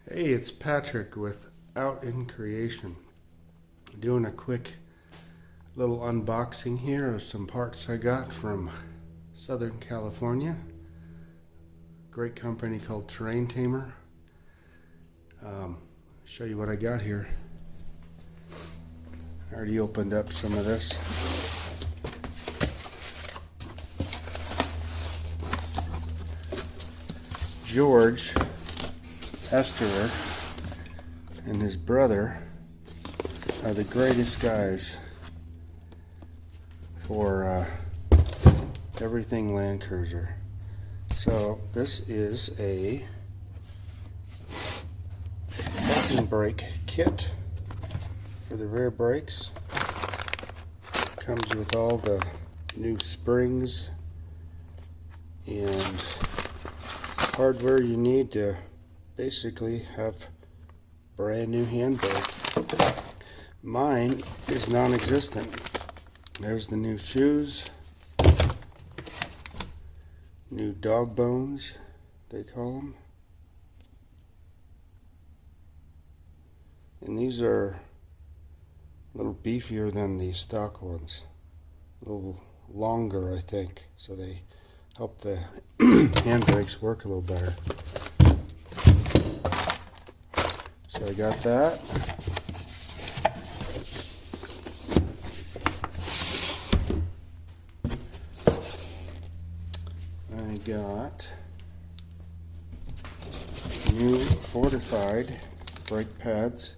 Hey, it's Patrick with outincreation. Doing a quick little unboxing here of some parts I got from Southern California. Great company called Terrain Tamer. Show you what I got here. I already opened up some of this. George Esterer and his brother are the greatest guys for everything landcruiser. So this is a parking brake kit for the rear brakes. Comes with all the new springs and hardware you need to basically have brand new handbrake. Mine is non-existent. There's the new shoes, new dog bones they call them, and these are a little beefier than the stock ones, a little longer I think, so they help the handbrakes work a little better. So I got that. I got new fortified brake pads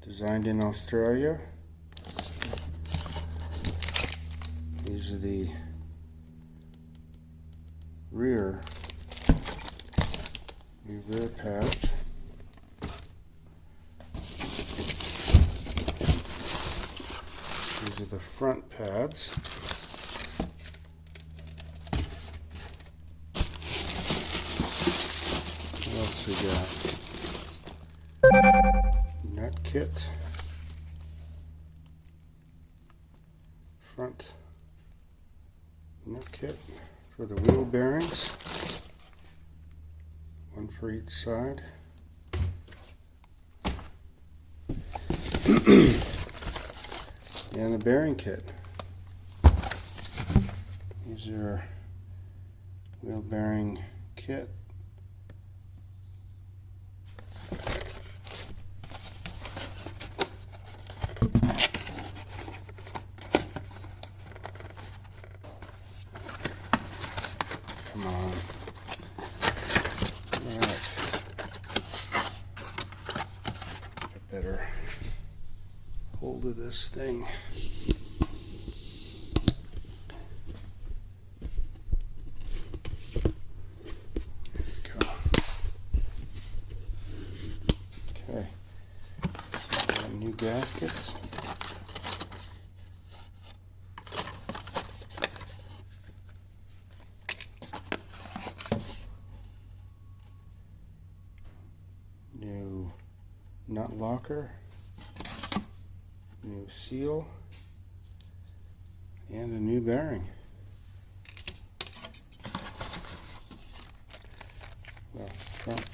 designed in Australia. These are the rear pads. These are the front pads. What else we got? Nut kit. Front nut kit for the wheel bearings. One for each side. And the bearing kit. These are wheel bearing kit. Come on. Alright. Get better hold of this thing. Okay, so got new gaskets. New nut locker. New seal. And a new bearing. Well, front,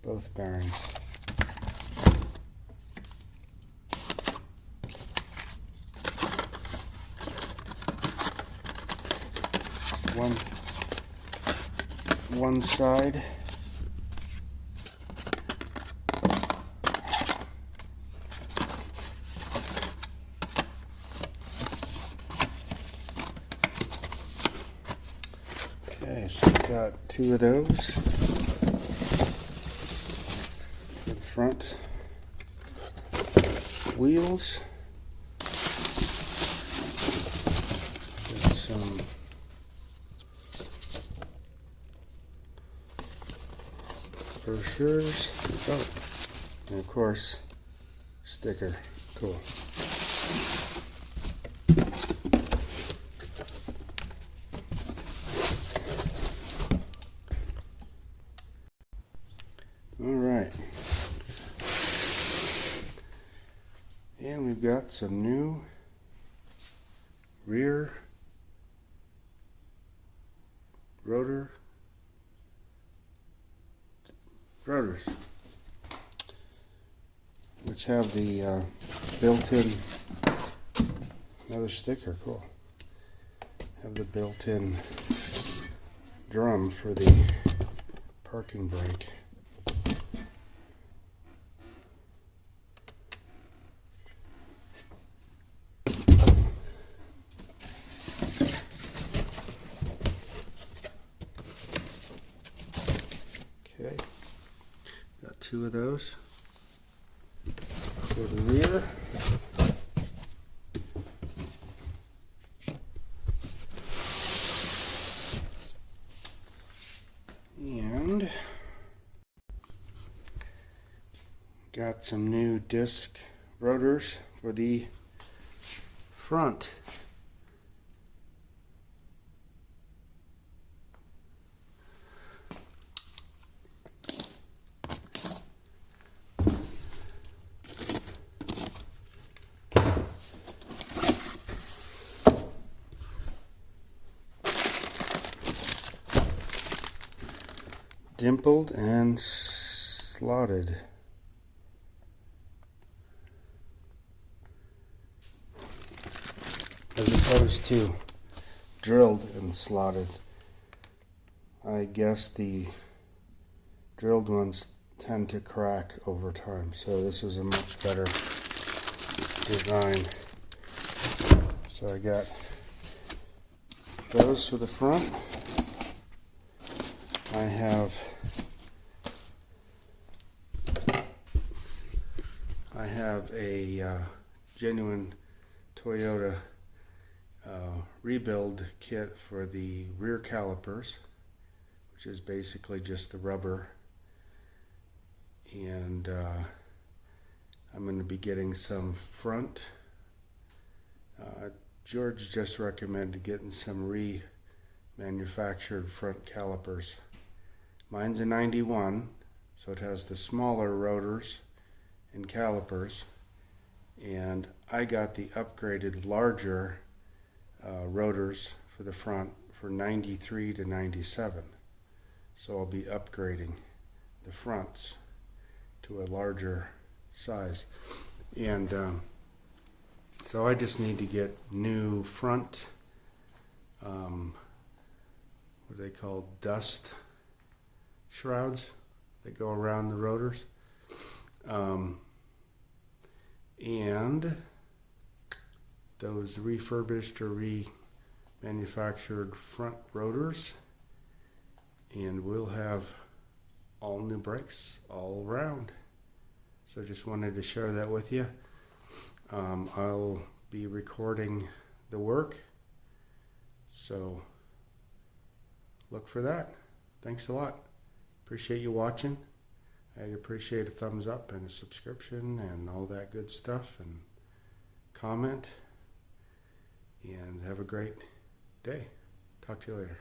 both bearings. One side. Okay, so we've got two of those for the front wheels. Got some brochures. Oh, and of course, sticker. Cool. Alright, and we've got some new rear rotor rotors, which have the built-in, another sticker, cool, have the built-in drum for the parking brake. Okay, got two of those for the rear. And got some new disc rotors for the front. Dimpled and slotted. As opposed to drilled and slotted. I guess the drilled ones tend to crack over time, so this is a much better design. So I got those for the front. I have a genuine Toyota rebuild kit for the rear calipers, which is basically just the rubber, and I'm going to be getting some front. George just recommended getting some remanufactured front calipers. Mine's a 91, so it has the smaller rotors and calipers, and I got the upgraded larger rotors for the front for 93 to 97. So I'll be upgrading the fronts to a larger size, and so I just need to get new front, what are they called, dust shrouds that go around the rotors, and those refurbished or remanufactured front rotors, and we'll have all new brakes all around. So just wanted to share that with you. I'll be recording the work, so look for that. Thanks a lot. Appreciate you watching. I appreciate a thumbs up and a subscription and all that good stuff, and comment, and have a great day. Talk to you later.